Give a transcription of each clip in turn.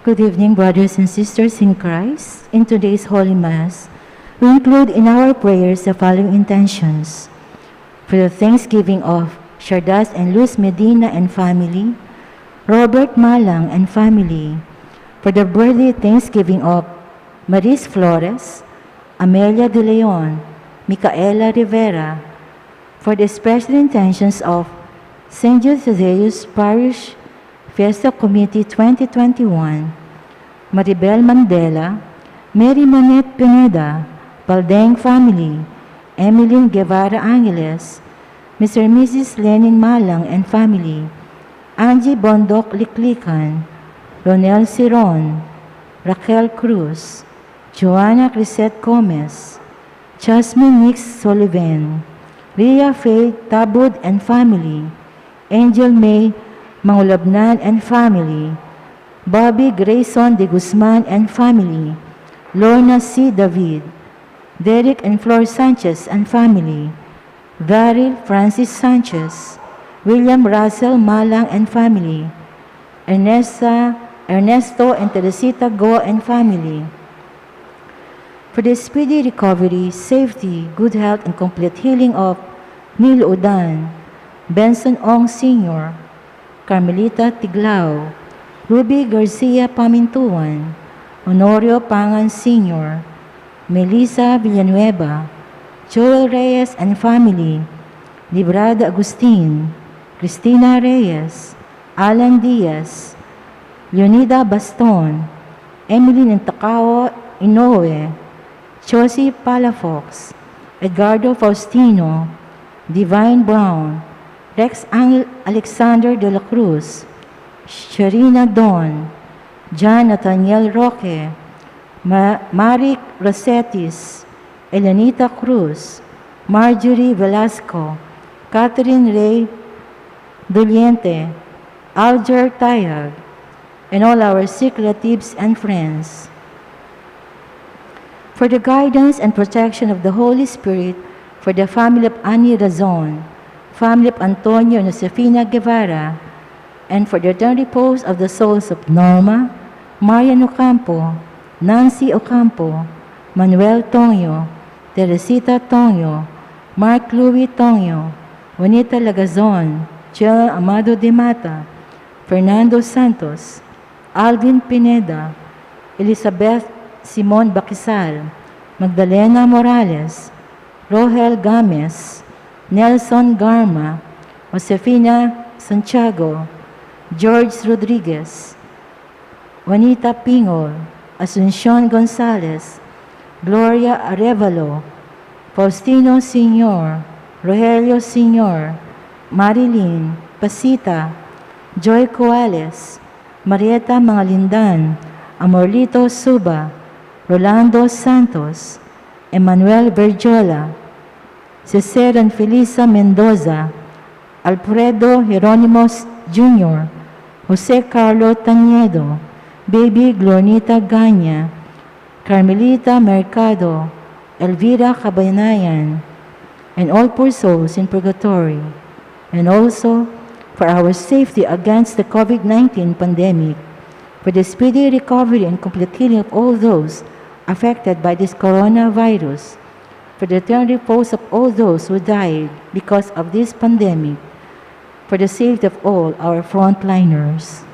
Good evening, brothers and sisters in Christ. In today's Holy Mass, we include in our prayers the following intentions. For the thanksgiving of Shardas and Luz Medina and family, Robert Malang and family, for the birthday thanksgiving of Maris Flores, Amelia De Leon, Micaela Rivera, for the special intentions of St. Jude Thaddeus Parish Fiesta Committee 2021, Maribel Mandela, Mary Manette Pineda, Baldeng family, Emmeline Guevara Angeles, Mr. and Mrs. Lenin Malang and family, Angie Bondok Liklikan, Ronel Siron, Raquel Cruz, Joanna Crisette Gomez, Jasmine Nix Sullivan, Ria Faye Tabud and family, Angel May Mangulabnan and family, Bobby Grayson de Guzman and family, Lorna C. David, Derek and Flor Sanchez and family, Daryl Francis Sanchez, William Russell Malang and family, Ernesto and Teresita Go and family. For the speedy recovery, safety, good health, and complete healing of Neil Udan, Benson Ong Sr., Carmelita Tiglao, Ruby Garcia Pamintuan, Honorio Pangan Sr., Melissa Villanueva, Joel Reyes and family, Librada Agustin, Cristina Reyes, Alan Diaz, Leonida Baston, Emily Nantacao Inoue, Josie Palafox, Edgardo Faustino, Divine Brown, Rex Angel Alexander de la Cruz, Sharina Don, John Nathaniel Roque, Marik Rosetis, Elenita Cruz, Marjorie Velasco, Catherine Ray Doliente, Alger Tayag, and all our sick relatives and friends. For the guidance and protection of the Holy Spirit, for the family of Annie Razon, family of Antonio and Josefina Guevara, and for the eternal repose of the souls of Norma, Marian Ocampo, Nancy Ocampo, Manuel Tonyo, Teresita Tonyo, Mark Louis Tonyo, Juanita Lagazon, Jill Amado de Mata, Fernando Santos, Alvin Pineda, Elizabeth Simon Bakisal, Magdalena Morales, Rohel Games, Nelson Garma, Josefina Santiago, George Rodriguez, Juanita Pingol, Asuncion Gonzalez, Gloria Arevalo, Faustino Sr., Rogelio Sr., Marilyn Pasita, Joy Coales, Marieta Mangalindan, Amorlito Suba, Rolando Santos, Emmanuel Berjola, Cesar and Felisa Mendoza, Alfredo Hieronymos Jr., Jose Carlo Taniedo, Baby Glornita Ganya, Carmelita Mercado, Elvira Cabanayan, and all poor souls in purgatory, and also for our safety against the COVID-19 pandemic, for the speedy recovery and complete healing of all those affected by this coronavirus, for the eternal repose of all those who died because of this pandemic, for the safety of all our frontliners.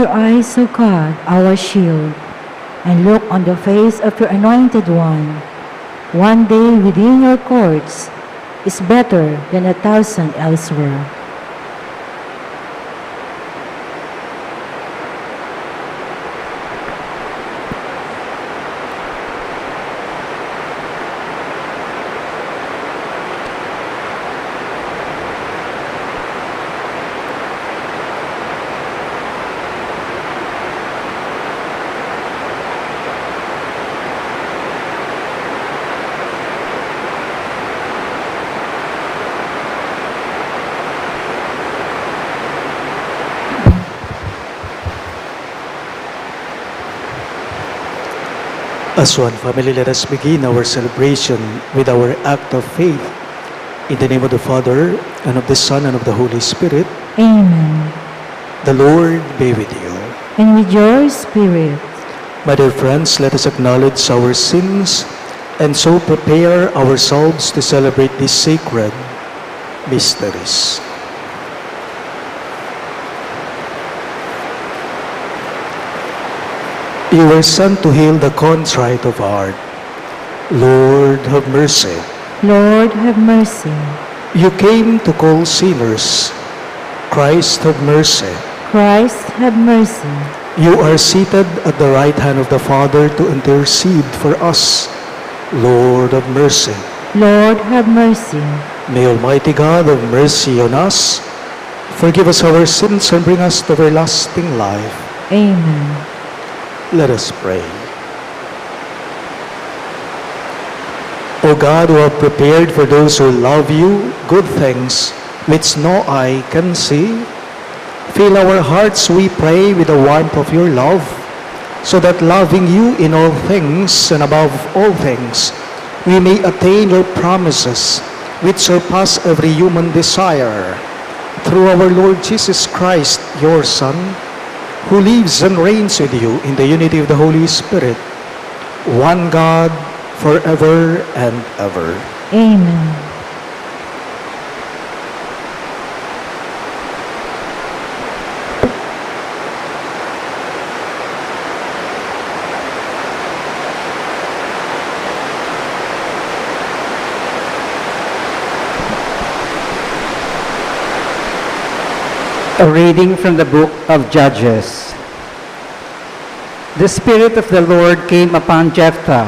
your eyes, O God, our shield, and look on the face of your anointed one. One day within your courts is better than 1,000 elsewhere. As one family, let us begin our celebration with our act of faith. In the name of the Father, and of the Son, and of the Holy Spirit. Amen. The Lord be with you. And with your spirit. My dear friends, let us acknowledge our sins and so prepare ourselves to celebrate these sacred mysteries. You were sent to heal the contrite of heart. Lord, have mercy. Lord, have mercy. You came to call sinners. Christ, have mercy. Christ, have mercy. You are seated at the right hand of the Father to intercede for us. Lord, have mercy. Lord, have mercy. May Almighty God have mercy on us, forgive us our sins, and bring us to everlasting life. Amen. Let us pray. O God, who have prepared for those who love you good things which no eye can see, fill our hearts, we pray, with the warmth of your love, so that loving you in all things and above all things, we may attain your promises which surpass every human desire. Through our Lord Jesus Christ, your Son, who lives and reigns with you in the unity of the Holy Spirit, one God, forever and ever. Amen. A reading from the book of Judges. The Spirit of the Lord came upon Jephthah.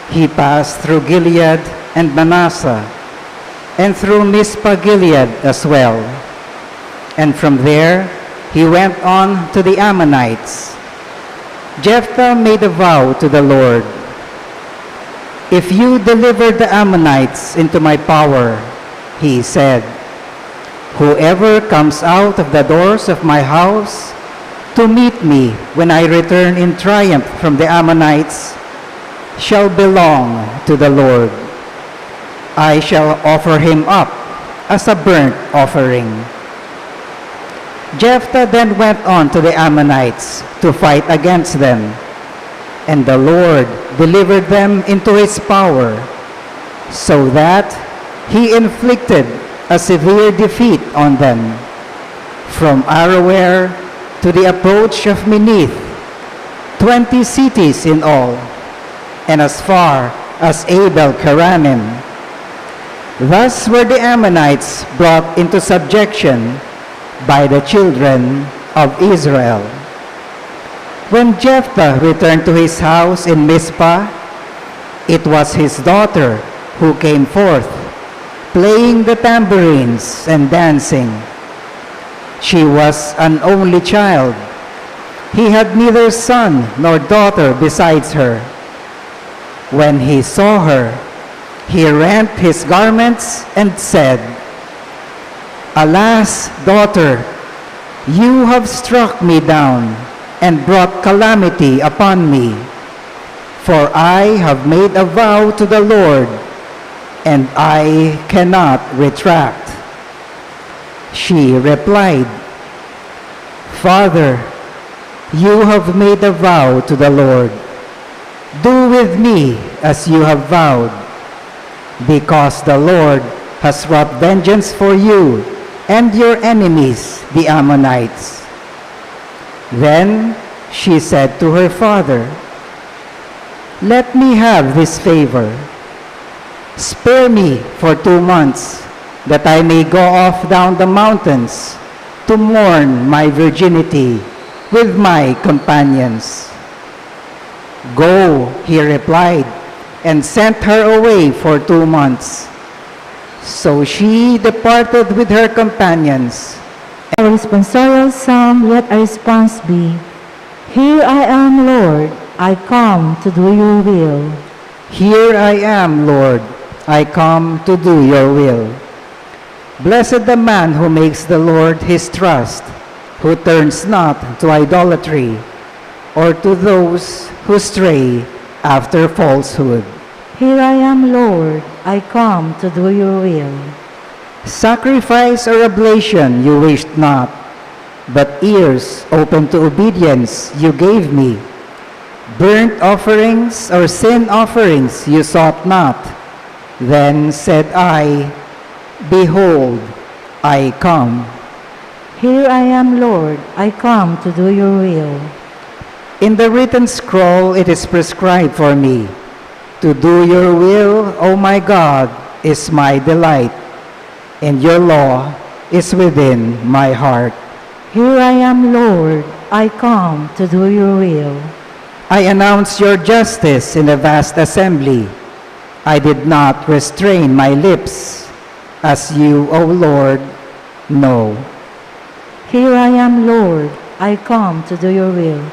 He passed through Gilead and Manasseh, and through Mizpah Gilead as well. And from there he went on to the Ammonites. Jephthah made a vow to the Lord. If you deliver the Ammonites into my power, he said, whoever comes out of the doors of my house to meet me when I return in triumph from the Ammonites shall belong to the Lord. I shall offer him up as a burnt offering. Jephthah then went on to the Ammonites to fight against them, and the Lord delivered them into his power, so that he inflicted a severe defeat on them, from Aroer to the approach of Minnith, 20 cities in all, and as far as Abel Keramim. Thus were the Ammonites brought into subjection by the children of Israel. When Jephthah returned to his house in Mizpah, it was his daughter who came forth, playing the tambourines and dancing. She was an only child. He had neither son nor daughter besides her. When he saw her, he rent his garments and said, Alas, daughter, you have struck me down and brought calamity upon me, for I have made a vow to the Lord, and I cannot retract. She replied, Father, you have made a vow to the Lord. Do with me as you have vowed, because the Lord has wrought vengeance for you and your enemies, the Ammonites. Then she said to her father, "Let me have this favor. Spare me for 2 months, that I may go off down the mountains to mourn my virginity with my companions." "Go," he replied, and sent her away for 2 months. So she departed with her companions. Our responsorial psalm, let our response be, "Here I am, Lord, I come to do your will." "Here I am, Lord, I come to do your will." Blessed the man who makes the Lord his trust, who turns not to idolatry, or to those who stray after falsehood. Here I am, Lord, I come to do your will. Sacrifice or oblation you wished not, but ears open to obedience you gave me. Burnt offerings or sin offerings you sought not. Then said I, "Behold, I come." Here I am, Lord, I come to do your will. In the written scroll it is prescribed for me. To do your will, O my God, is my delight, and your law is within my heart. Here I am, Lord, I come to do your will. I announce your justice in a vast assembly. I did not restrain my lips, as you, O Lord, know. Here I am, Lord, I come to do your will.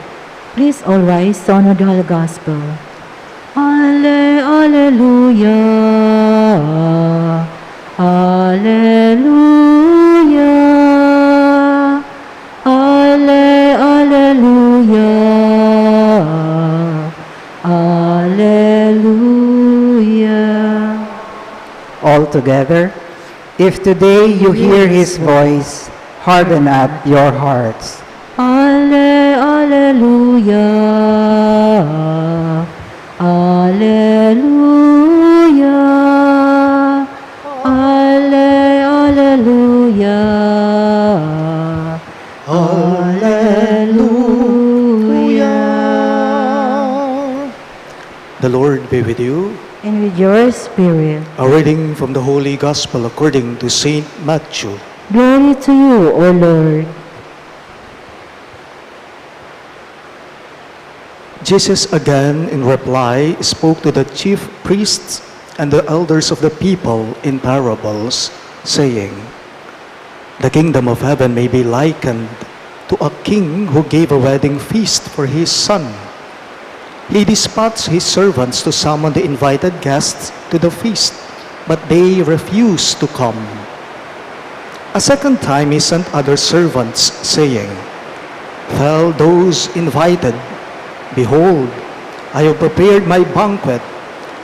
Please all rise to honor the Holy Gospel. Alleluia, Alleluia, Alleluia, Alleluia. All together, if today you hear his voice, harden not your hearts. Alleluia, Alleluia, Alleluia, Alleluia. The Lord be with you. And with your spirit, A reading from the Holy Gospel according to Saint Matthew. glory to you, O Lord. Jesus again, in reply, spoke to the chief priests and the elders of the people in parables, saying, "The kingdom of heaven may be likened to a king who gave a wedding feast for his son. He dispatched his servants to summon the invited guests to the feast, but they refused to come. A second time he sent other servants, saying, 'Tell those invited, behold, I have prepared my banquet.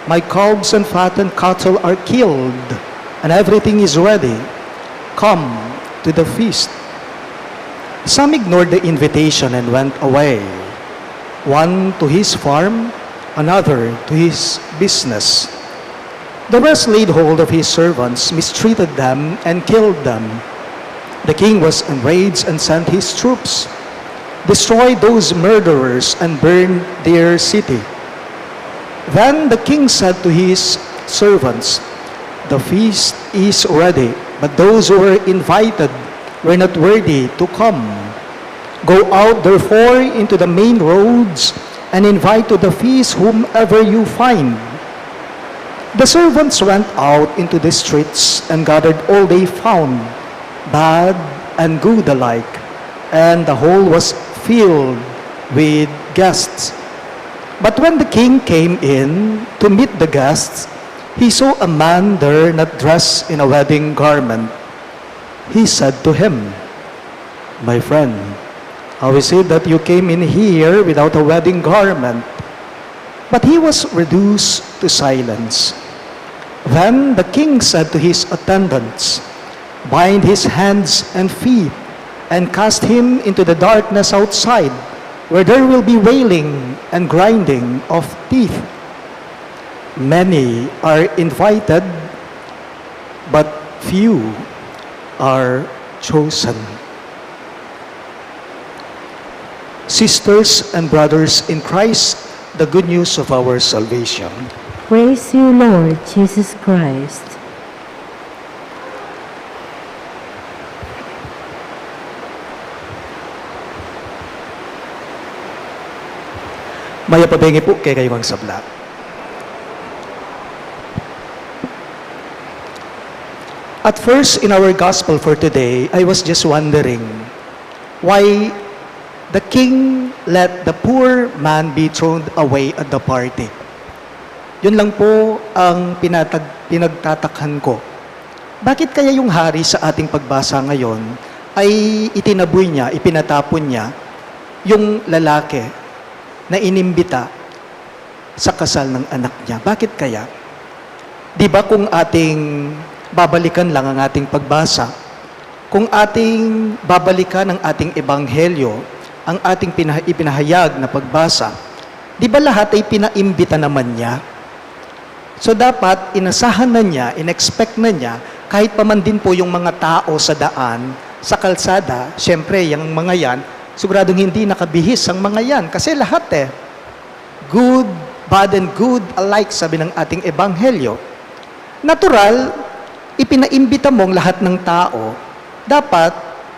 My calves and fattened cattle are killed, and everything is ready. Come to the feast.' Some ignored the invitation and went away, one to his farm, another to his business. The rest laid hold of his servants, mistreated them, and killed them. The king was enraged and sent his troops, destroyed those murderers, and burned their city. Then the king said to his servants, 'The feast is ready, but those who were invited were not worthy to come. Go out therefore into the main roads and invite to the feast whomever you find.' The servants went out into the streets and gathered all they found, bad and good alike, and the hall was filled with guests. But when the king came in to meet the guests, he saw a man there not dressed in a wedding garment. He said to him, 'My friend, how is it that you came in here without a wedding garment?' But he was reduced to silence. Then the king said to his attendants, 'Bind his hands and feet and cast him into the darkness outside, where there will be wailing and grinding of teeth. Many are invited, but few are chosen.'" sisters and brothers in Christ, the good news of our salvation. Praise you, Lord Jesus Christ. Maya pabengi po kay kayo ang sabla. At first, in our gospel for today, I was just wondering why the king let the poor man be thrown away at the party. Yun lang po ang pinagtatakhan ko. Bakit kaya yung hari sa ating pagbasa ngayon ay itinaboy niya, ipinatapon niya yung lalaki na inimbita sa kasal ng anak niya? Bakit kaya? Di ba kung ating babalikan lang ang ating pagbasa, kung ating babalikan ang ating ebanghelyo, ang ating ipinahayag na pagbasa, di ba lahat ay pinaimbita naman niya? So dapat inasahan na niya, inexpect na niya, kahit pa man din po yung mga tao sa daan, sa kalsada, syempre yung mga yan, siguradong hindi nakabihis ang mga yan. Kasi lahat good, bad and good alike, sabi ng ating ebanghelyo. Natural, ipinaimbita mong lahat ng tao, dapat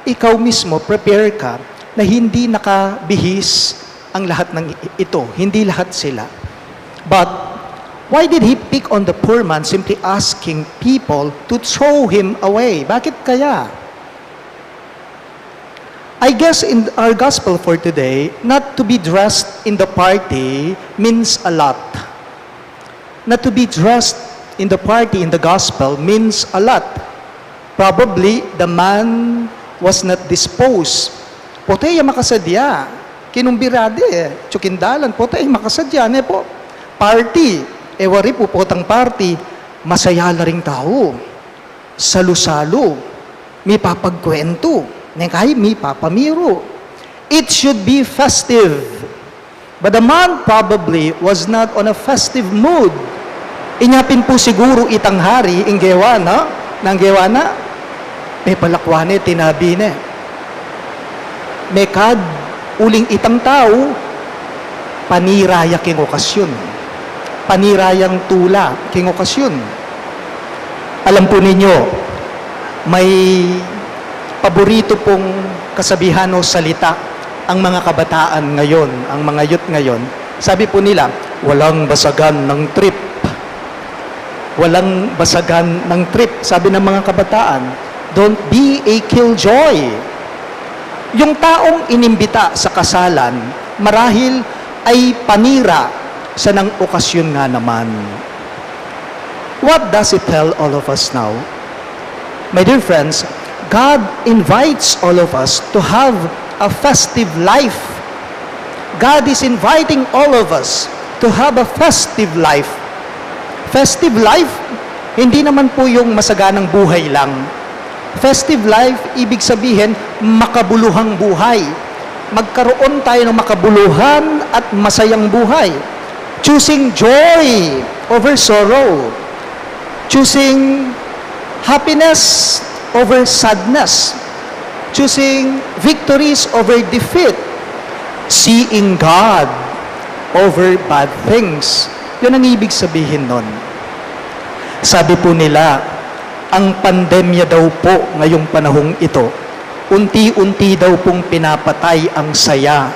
ikaw mismo prepare ka na hindi nakabihis ang lahat ng ito, hindi lahat sila. But why did he pick on the poor man, simply asking people to throw him away? Bakit kaya? I guess in our gospel for today, not to be dressed in the party means a lot. Not to be dressed in the party in the gospel means a lot. Probably the man was not disposed. Potay makasadya, kinumbirade, tsukindalan, potay makasadya, po. Party, wari po potang party, masaya la ring tao. Salo-salo, may papagkwento, nekay may papamiro. It should be festive. But the man probably was not on a festive mood. Inyapin po siguro itang hari, inggewa na, nanggewa na, may palakwane, tinabine. May kad, uling itang tao, paniraya king okasyon. Panirayang tula king okasyon. Alam po ninyo, may paborito pong kasabihan o salita ang mga kabataan ngayon, ang mga youth ngayon. Sabi po nila, walang basagan ng trip. Walang basagan ng trip. Sabi ng mga kabataan, don't be a killjoy. Yung taong inimbita sa kasalan, marahil ay panira sa ng okasyon nga naman. What does it tell all of us now? My dear friends, God invites all of us to have a festive life. God is inviting all of us to have a festive life. Festive life, hindi naman po yung masaganang buhay lang. Festive life, ibig sabihin, makabuluhang buhay. Magkaroon tayo ng makabuluhan at masayang buhay. Choosing joy over sorrow. Choosing happiness over sadness. Choosing victories over defeat. Seeing God over bad things. Yun ang ibig sabihin nun. Sabi po nila, ang pandemya daw po ngayong panahong ito, unti-unti daw pong pinapatay ang saya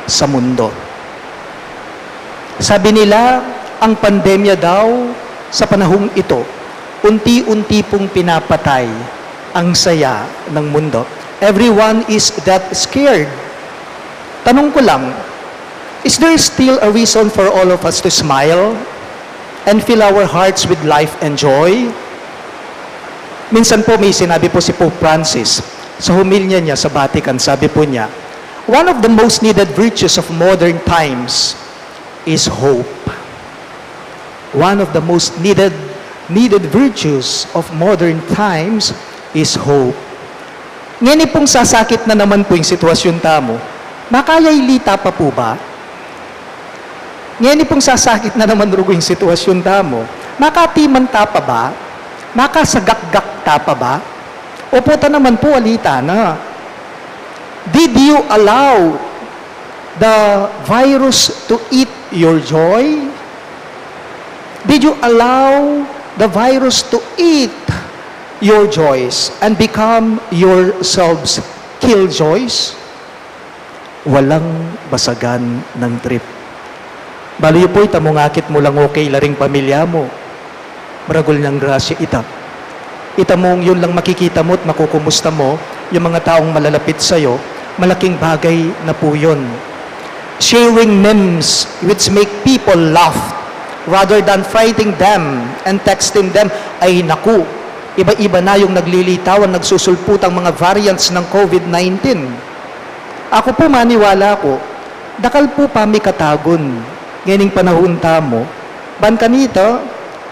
sa mundo. Sabi nila, ang pandemya daw sa panahong ito, unti-unti pong pinapatay ang saya ng mundo. Everyone is that scared. Tanong ko lang, is there still a reason for all of us to smile and fill our hearts with life and joy? Minsan po may sinabi po si Pope Francis sa humilya niya sa Vatican, sabi po niya, one of the most needed virtues of modern times is hope. One of the most needed virtues of modern times is hope. Ngayon pong sasakit na naman po yung sitwasyon tamo, makaya'y lita pa po ba? Ngayon pong sasakit na naman rugo yung sitwasyon tamo, makatiman ta pa ba? Makasagakgak ta pa ba? O puta naman po alita na. Did you allow the virus to eat your joy? Did you allow the virus to eat your joys and become yourselves killjoys? Walang basagan ng trip. Baliyo po'y tamungakit mo lang okay laring pamilya mo. Maragol ng grasya ita. Ita mong yun lang makikita mo at makukumusta mo, yung mga taong malalapit sa'yo, malaking bagay na po yun. Sharing memes which make people laugh rather than fighting them and texting them, ay naku, iba-iba na yung naglilitawan, nagsusulputang mga variants ng COVID-19. Ako po maniwala ko, dakal po pami katagon, nganing panahon tamo, ban kanito,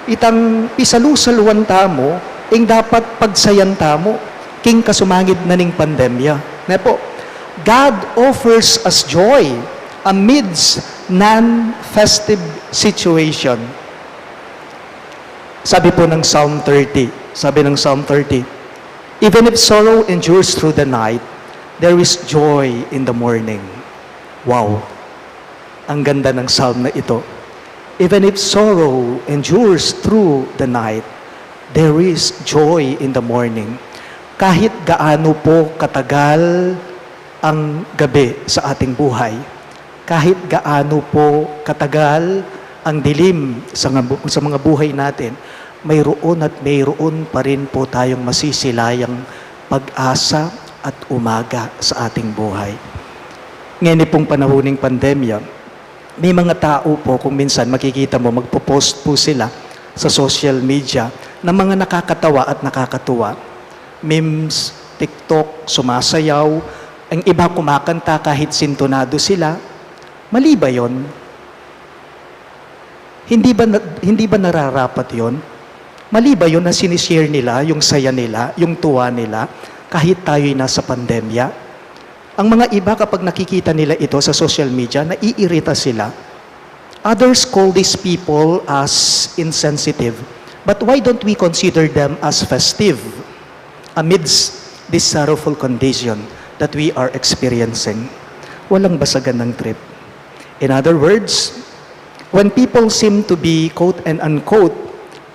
itang pisalusaluan tamo, ing dapat pagsayan tamo, king kasumangid na ning pandemya. Na po, God offers us joy amidst non-festive situation. Sabi po ng Psalm 30, even if sorrow endures through the night, there is joy in the morning. Wow! Ang ganda ng psalm na ito. Even if sorrow endures through the night, there is joy in the morning. Kahit gaano po katagal ang gabi sa ating buhay, kahit gaano po katagal ang dilim sa mga buhay natin, mayroon at mayroon pa rin po tayong masisilayang pag-asa at umaga sa ating buhay. Ngayon pong panahoning pandemya, may mga tao po kung minsan makikita mo, magpo-post po sila sa social media ng mga nakakatawa at nakakatuwa. Memes, TikTok, sumasayaw, ang iba kumakanta kahit sintonado sila. Mali ba yun? Hindi ba nararapat yun? Mali ba yun na sinishare nila, yung saya nila, yung tuwa nila, kahit tayo'y nasa pandemya? Ang mga iba kapag nakikita nila ito sa social media, naiirita sila. Others call these people as insensitive. But why don't we consider them as festive amidst this sorrowful condition that we are experiencing? Walang basagan ng trip. In other words, when people seem to be, quote and unquote,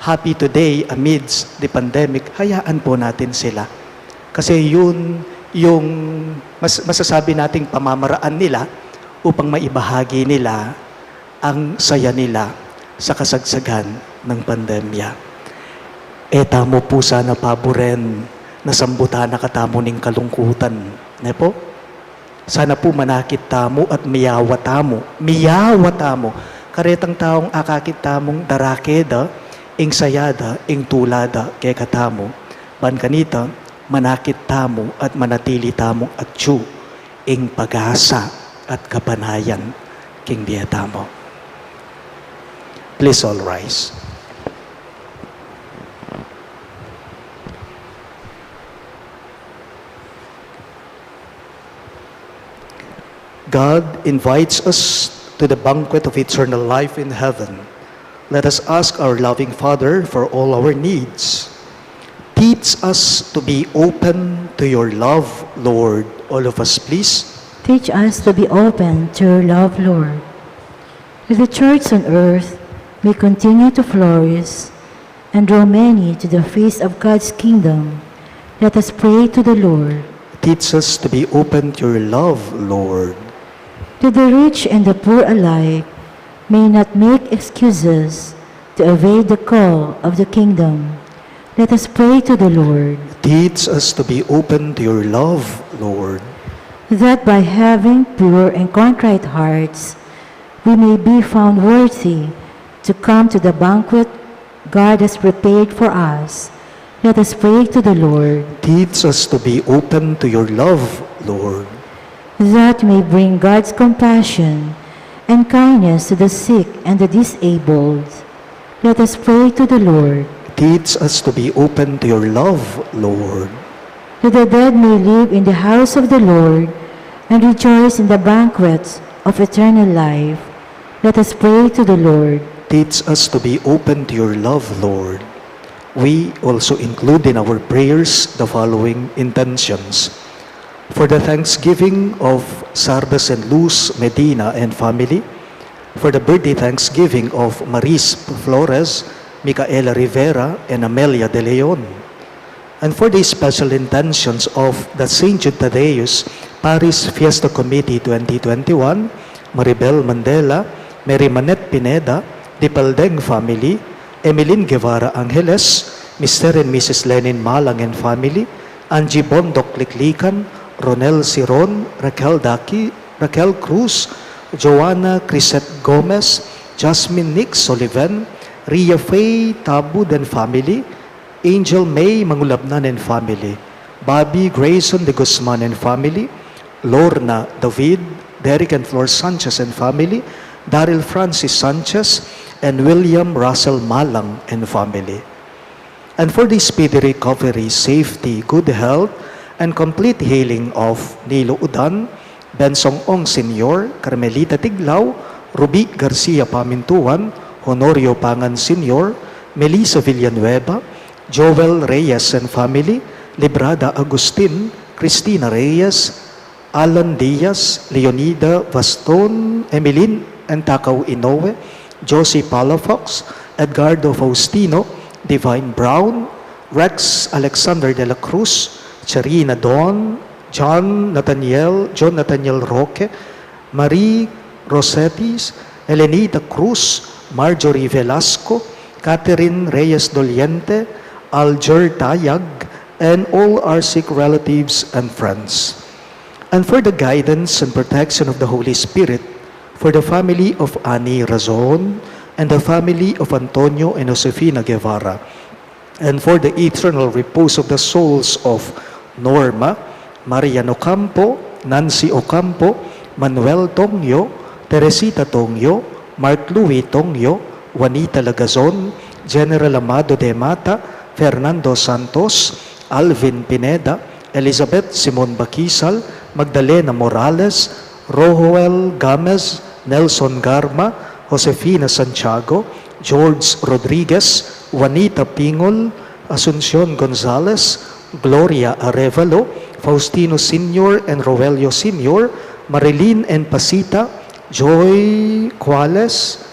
happy today amidst the pandemic, hayaan po natin sila. Kasi yun yung masasabi nating pamamaraan nila upang maibahagi nila ang saya nila sa kasagsagan ng pandemya. Tamo po sana paboren na sambutan na katamo ning kalungkutan. Ne po? Sana po manakit tamo at miyawa tamo. Miyawa tamo. Karetang taong akakit tamong darakeda, ing sayada, ing tulada, kay katamo. Ban kanita, manakit tamo at manatili tamo at tsu, ing pag-asa at kapanayan, king biya tamo. Please all rise. God invites us to the banquet of eternal life in heaven. Let us ask our loving Father for all our needs. Teach us to be open to your love, Lord. All of us, please. Teach us to be open to your love, Lord. That the church on earth may continue to flourish and draw many to the feast of God's kingdom. Let us pray to the Lord. Teach us to be open to your love, Lord. That the rich and the poor alike may not make excuses to evade the call of the kingdom. Let us pray to the Lord. Teach us to be open to your love, Lord. That by having pure and contrite hearts, we may be found worthy to come to the banquet God has prepared for us. Let us pray to the Lord. Teach us to be open to your love, Lord. That may bring God's compassion and kindness to the sick and the disabled. Let us pray to the Lord. Teach us to be open to your love, Lord. That the dead may live in the house of the Lord and rejoice in the banquets of eternal life. Let us pray to the Lord. Teach us to be open to your love, Lord. We also include in our prayers the following intentions. for the thanksgiving of Sarbes and Luz Medina and family, for the birthday thanksgiving of Maris Flores, Micaela Rivera, and Amelia De Leon, and for the special intentions of the St. Jude Thaddeus Paris Fiesta Committee 2021, Maribel Mandela, Mary Manette Pineda, Dipaldeng family, Emeline Guevara Angeles, Mr. and Mrs. Lenin Malang and family, Angie Bondok Liklikan, Ronel Siron, Raquel Daki, Raquel Cruz, Joanna Crisette Gomez, Jasmine Nick Sullivan, Ria Faye Tabud and family, Angel May Mangulabnan and family, Bobby Grayson de Guzman and family, Lorna David, Derek and Flor Sanchez and family, Daryl Francis Sanchez, and William Russell Malang and family. And for the speedy recovery, safety, good health, and complete healing of Nilo Udan, Bensong Ong Sr., Carmelita Tiglao, Ruby Garcia Pamintuan, Honorio Pangan Sr., Melissa Villanueva, Joel Reyes and family, Librada Agustin, Cristina Reyes, Alan Diaz, Leonida Vaston, Emeline and Takaw Inoue, Josie Palafox, Edgardo Faustino, Divine Brown, Rex Alexander de la Cruz, Charina Don, John Nathaniel Roque, Marie Rosetis, Elenita Cruz, Marjorie Velasco, Catherine Reyes Doliente, Alger Tayag, and all our sick relatives and friends. And for the guidance and protection of the Holy Spirit, for the family of Ani Razon, and the family of Antonio and Josefina Guevara, and for the eternal repose of the souls of Norma, Marian Ocampo, Nancy Ocampo, Manuel Tongyo, Teresita Tongyo, Mark Louis Tongyo, Juanita Lagazon, General Amado de Mata, Fernando Santos, Alvin Pineda, Elizabeth Simon Bakisal, Magdalena Morales, Rojoel Gamez, Nelson Garma, Josefina Santiago, George Rodriguez, Juanita Pingol, Asuncion Gonzalez, Gloria Arevalo, Faustino Sr. and Roelio Sr., Marilyn and Pasita, Joy Cuales,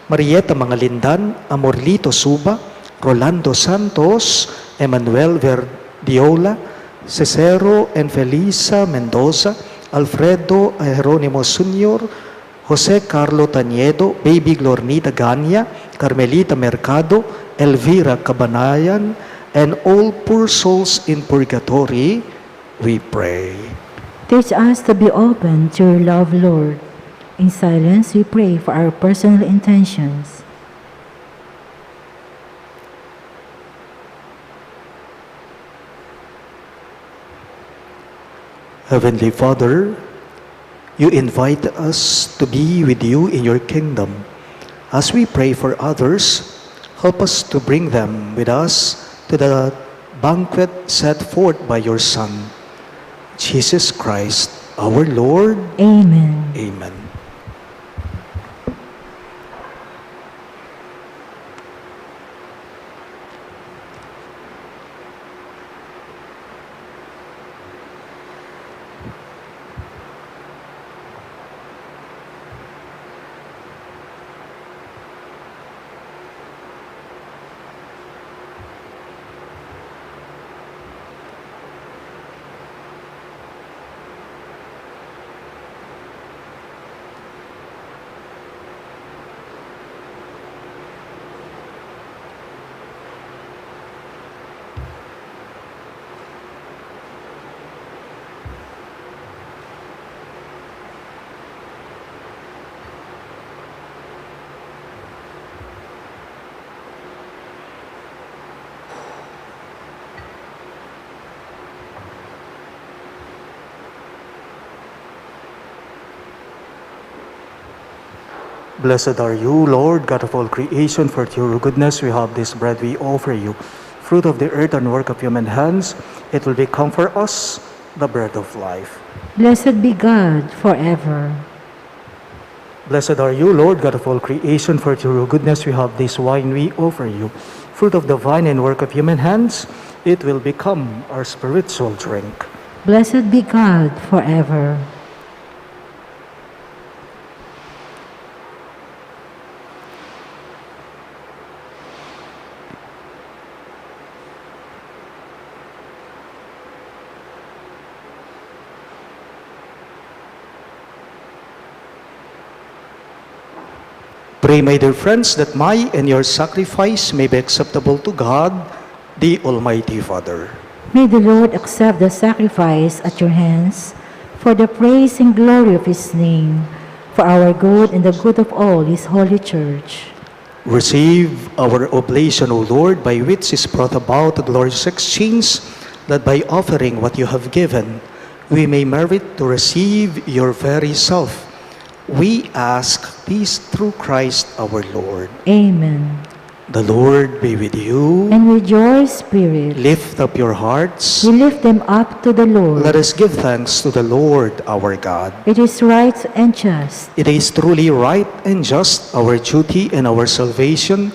Marieta Mangalindan, Amorlito Suba, Rolando Santos, Emmanuel Verdiola, Cesero and Felisa Mendoza, Alfredo Jeronimo Sr., Jose Carlo Taniedo, Baby Glornita Ganya, Carmelita Mercado, Elvira Cabanayan, and all poor souls in purgatory, we pray. Teach us to be open to your love, Lord. In silence, we pray for our personal intentions. Heavenly Father, you invite us to be with you in your kingdom. As we pray for others, help us to bring them with us to the banquet set forth by your Son, Jesus Christ, our Lord. Amen. Amen. Blessed are you, Lord, God of all creation, for through your goodness we have this bread we offer you. Fruit of the earth and work of human hands, it will become for us the bread of life. Blessed be God forever. Blessed are you, Lord, God of all creation, for through your goodness we have this wine we offer you. Fruit of the vine and work of human hands, it will become our spiritual drink. Blessed be God forever. Pray, my dear friends, that my and your sacrifice may be acceptable to God, the Almighty Father. May the Lord accept the sacrifice at your hands for the praise and glory of his name, for our good and the good of all his holy church. Receive our oblation, O Lord, by which is brought about the glorious exchange, that by offering what you have given, we may merit to receive your very self. We ask this through Christ our Lord. Amen. The Lord be with you. And with your spirit, Lift up your hearts. we lift them up to the Lord. Let us give thanks to the Lord our God. It is right and just. It is truly right and just, our duty and our salvation,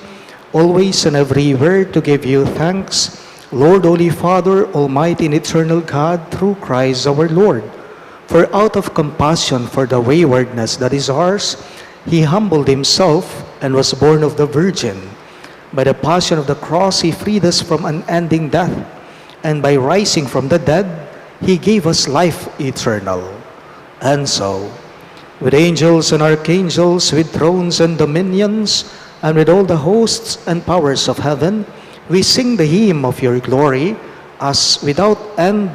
always and everywhere to give you thanks, Lord, Holy Father, Almighty and Eternal God, through Christ our Lord. For out of compassion for the waywardness that is ours, he humbled himself and was born of the Virgin. By the passion of the cross, he freed us from unending death, and by rising from the dead, he gave us life eternal. And so, with angels and archangels, with thrones and dominions, and with all the hosts and powers of heaven, we sing the hymn of your glory, as without end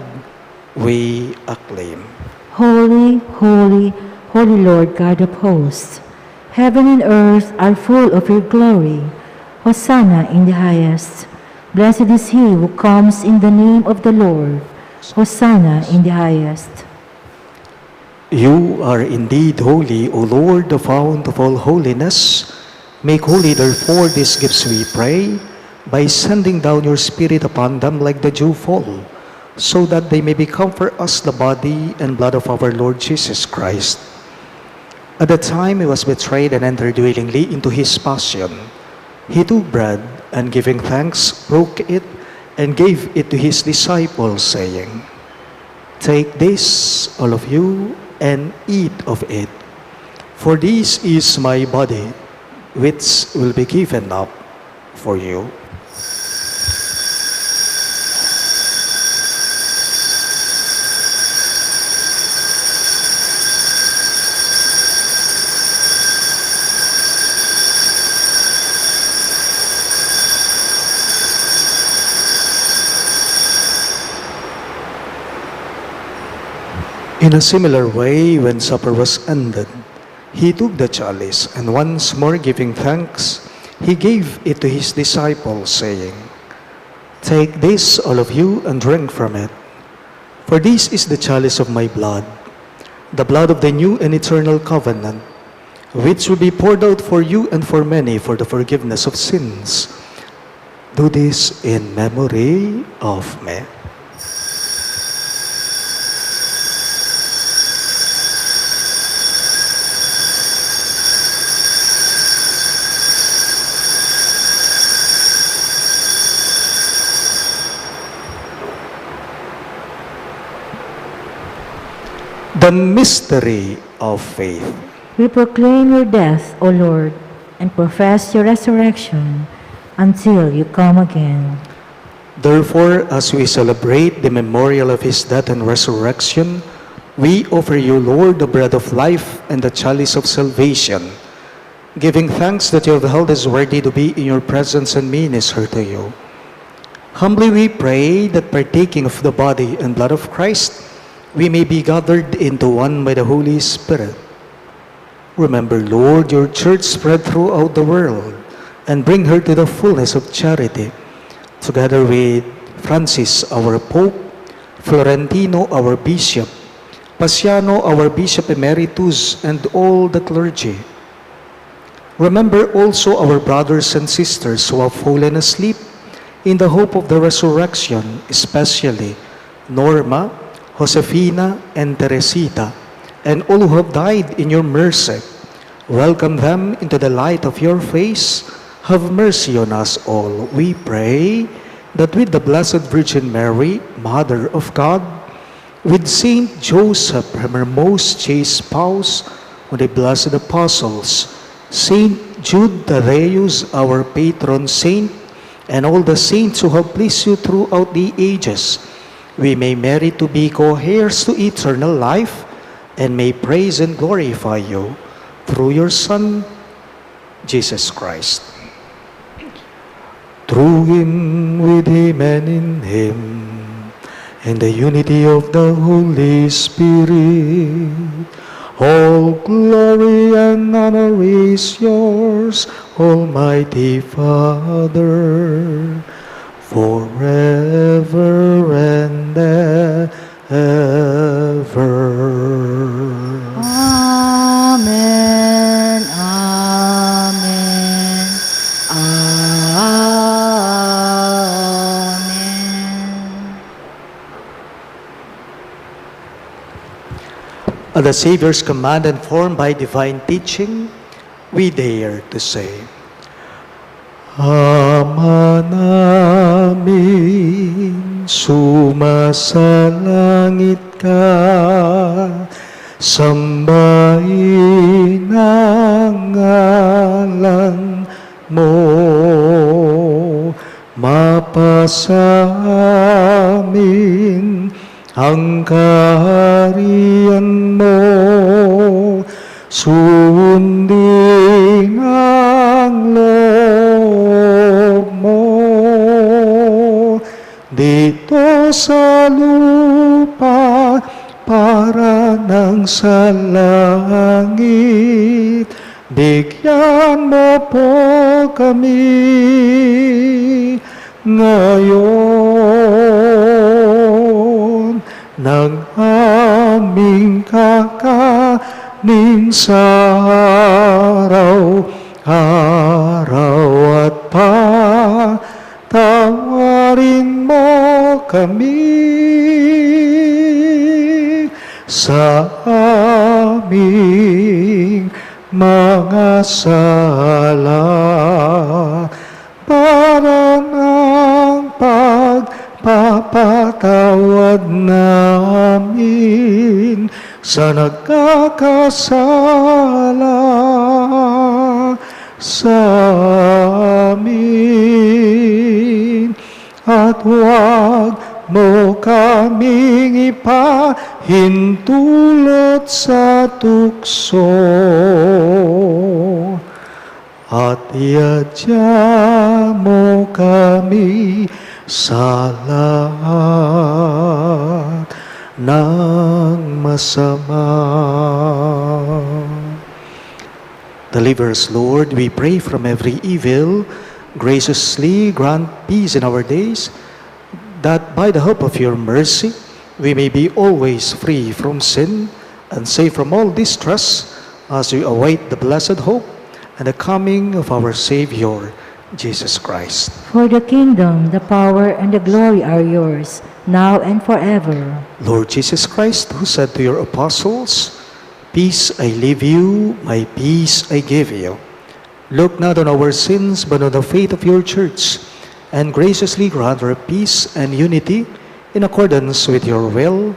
we acclaim. Holy, holy, holy Lord God of hosts, heaven and earth are full of your glory. Hosanna in the highest. Blessed is he who comes in the name of the Lord. Hosanna in the highest. You are indeed holy, O Lord, the fount of all holiness. Make holy, therefore, these gifts, we pray, by sending down your Spirit upon them like the dewfall, so that they may become for us the body and blood of our Lord Jesus Christ. At the time he was betrayed and entered willingly into his passion, he took bread and, giving thanks, broke it and gave it to his disciples, saying, "Take this, all of you, and eat of it, for this is my body, which will be given up for you." In a similar way, when supper was ended, he took the chalice, and once more giving thanks, he gave it to his disciples, saying, "Take this, all of you, and drink from it. For this is the chalice of my blood, the blood of the new and eternal covenant, which will be poured out for you and for many for the forgiveness of sins. Do this in memory of me." The mystery of faith. We proclaim your death, O Lord, and profess your resurrection until you come again. Therefore, as we celebrate the memorial of his death and resurrection, we offer you, Lord, the bread of life and the chalice of salvation, giving thanks that you have held us worthy to be in your presence and minister to you. Humbly we pray that, partaking of the body and blood of Christ, we may be gathered into one by the Holy Spirit. Remember, Lord, your church spread throughout the world, and bring her to the fullness of charity, together with Francis, our Pope, Florentino, our Bishop, Paciano, our Bishop Emeritus, and all the clergy. Remember also our brothers and sisters who have fallen asleep in the hope of the resurrection, especially Norma, Josefina, and Teresita, and all who have died in your mercy. Welcome them into the light of your face. Have mercy on us all, we pray, that with the Blessed Virgin Mary, Mother of God, with Saint Joseph, her most chaste spouse, with the blessed apostles, Saint Jude Tadeus, our patron saint, and all the saints who have pleased you throughout the ages, we may merit to be co-heirs to eternal life, and may praise and glorify you through your Son, Jesus Christ. Through him, with him, and in him, in the unity of the Holy Spirit, all glory and honor is yours, Almighty Father, forever and ever. Amen. Amen. Amen. At the Savior's command and formed by divine teaching, we dare to say, Ama namin, sumasalangit ka, sambahin ang ngalan mo, mapasa amin ang kaharian mo, sundin ang loob mo, dito sa lupa para nang sa langit. Bigyan mo po kami ngayon ng aming kakanin sa araw-araw, at patawarin mo kami sa aming mga sala, para ng pagpapatawad namin sa nagkakasala sa amin, at huwag mo kaming ipahintulot sa tukso, at iadya mo kami sa lahat ng masama. Deliver us, Lord, we pray, from every evil. Graciously grant peace in our days, that by the help of your mercy we may be always free from sin and safe from all distress, as we await the blessed hope and the coming of our Savior, Jesus Christ. For the kingdom, the power, and the glory are yours, now and forever. Lord Jesus Christ, who said to your apostles, Peace I leave you, my peace I give you. Look not on our sins, but on the faith of your church, and graciously grant her peace and unity in accordance with your will,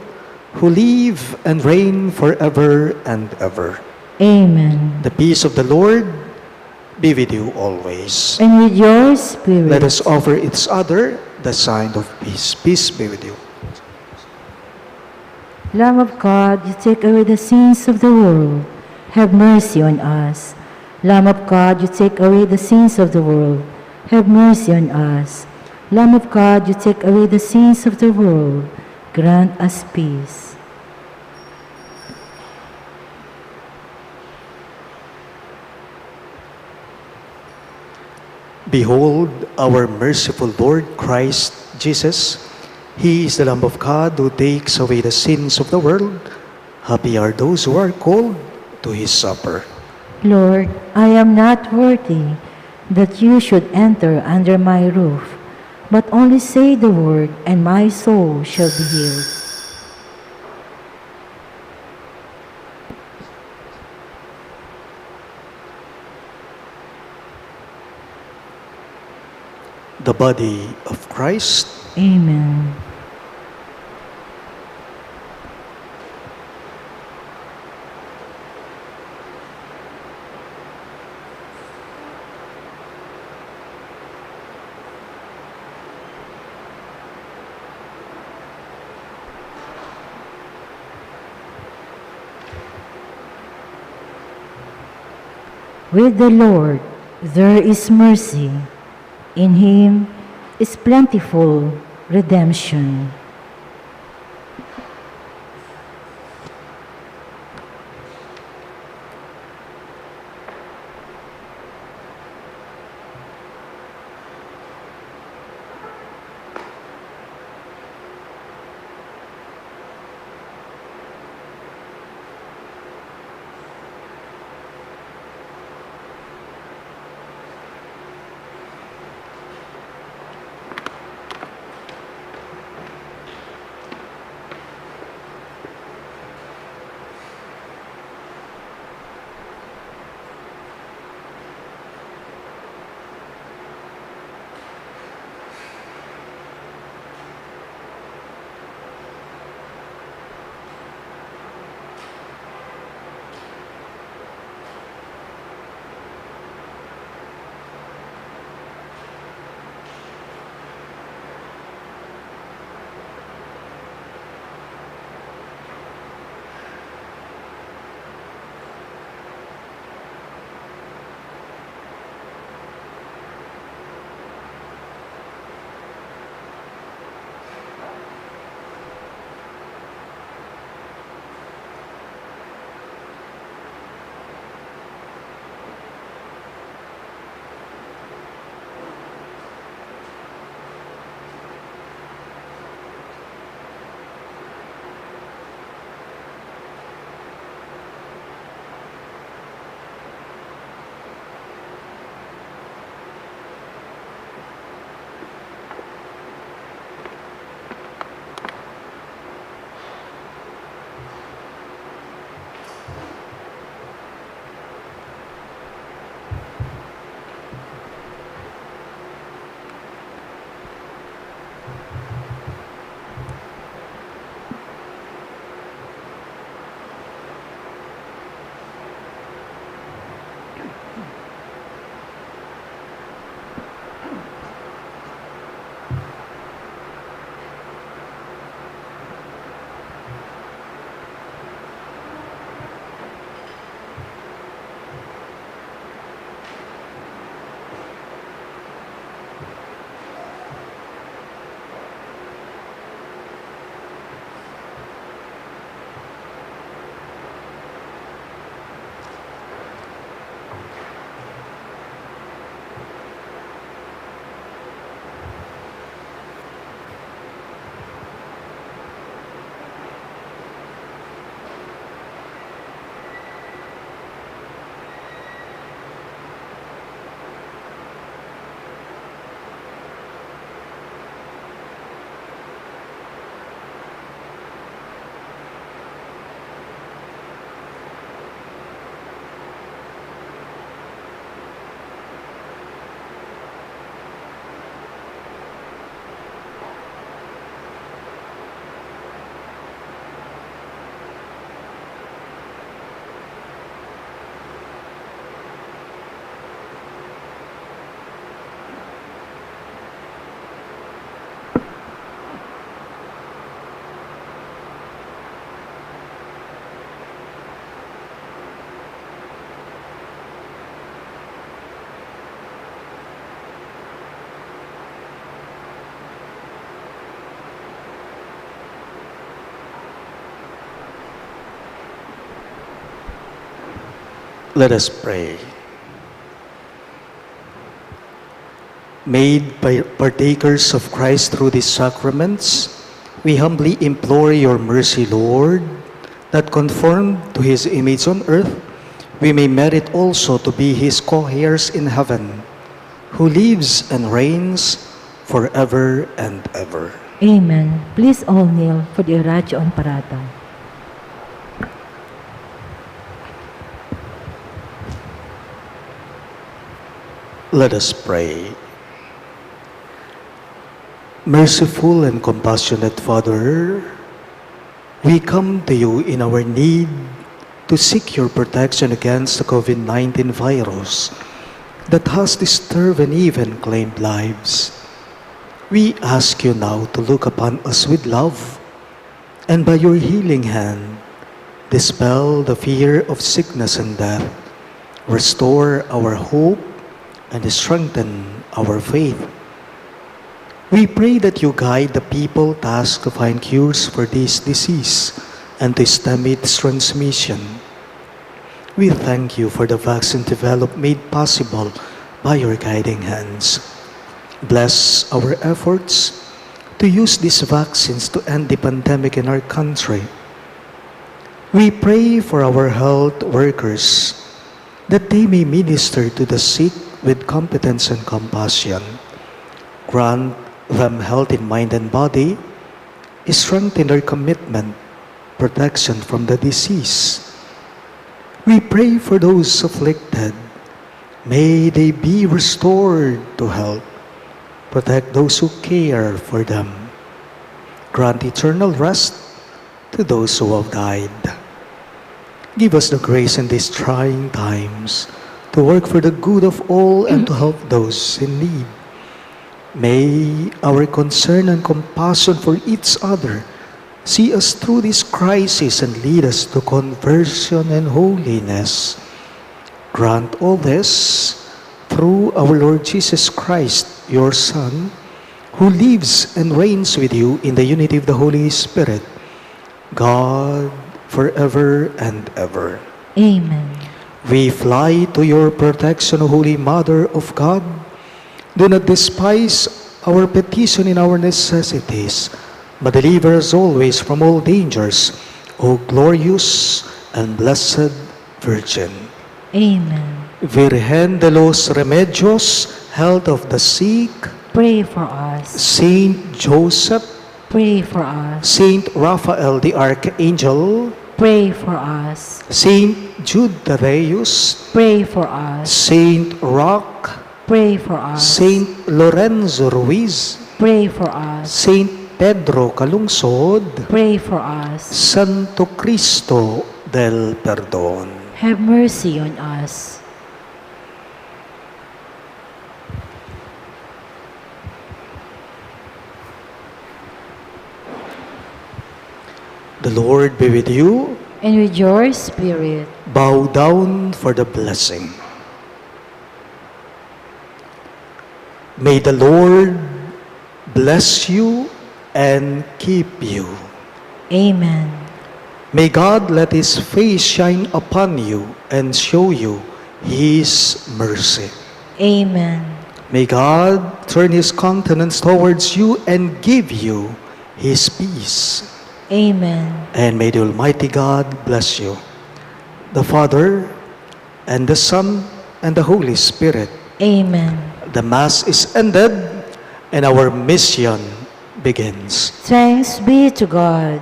who live and reign forever and ever. Amen. The peace of the Lord be with you always. And with your spirit. Let us offer each other the sign of peace. Peace be with you. Lamb of God, you take away the sins of the world. Have mercy on us. Lamb of God, you take away the sins of the world. Have mercy on us. Lamb of God, you take away the sins of the world. Grant us peace. Behold our merciful Lord Christ Jesus. He is the Lamb of God who takes away the sins of the world. Happy are those who are called to his supper. Lord, I am not worthy that you should enter under my roof, but only say the word, and my soul shall be healed. The body of Christ. Amen. With the Lord there is mercy. In him is plentiful redemption. Let us pray. Made by partakers of Christ through these sacraments, we humbly implore your mercy, Lord, that conformed to his image on earth, we may merit also to be his co-heirs in heaven, who lives and reigns forever and ever. Amen. Please all kneel for the Oratio on Parata. Let us pray. Merciful and compassionate Father, we come to you in our need to seek your protection against the COVID-19 virus that has disturbed and even claimed lives. We ask you now to look upon us with love and by your healing hand, dispel the fear of sickness and death restore our hope, and strengthen our faith. We pray that you guide the people tasked to find cures for this disease and to stem its transmission. We thank you for the vaccine developed made possible by your guiding hands. Bless our efforts to use these vaccines to end the pandemic in our country. We pray for our health workers that they may minister to the sick with competence and compassion. Grant them health in mind and body, strengthen their commitment, protection from the disease. We pray for those afflicted. May they be restored to health. Protect those who care for them. Grant eternal rest to those who have died. Give us the grace in these trying times to work for the good of all and to help those in need. May our concern and compassion for each other see us through this crisis and lead us to conversion and holiness. Grant all this through our Lord Jesus Christ, your Son, who lives and reigns with you in the unity of the Holy Spirit, God, forever and ever. Amen. We fly to your protection, O Holy Mother of God. Do not despise our petition in our necessities, but deliver us always from all dangers, O glorious and blessed Virgin. Amen. Virgen de los Remedios, health of the sick, Pray for us. Saint Joseph, Pray for us. Saint Raphael the Archangel, Pray for us. Saint Jude Thaddeus, Pray for us. Saint Roch, Pray for us. Saint Lorenzo Ruiz, Pray for us. Saint Pedro Calungsod, Pray for us. Santo Cristo del Perdón. Have mercy on us. The Lord be with you. And with your spirit. Bow down for the blessing. May the Lord bless you and keep you. Amen. May God let His face shine upon you and show you His mercy. Amen. May God turn His countenance towards you and give you His peace. Amen. And may the Almighty God bless you, the Father, and the Son, and the Holy Spirit. Amen. The Mass is ended, and our mission begins. Thanks be to God.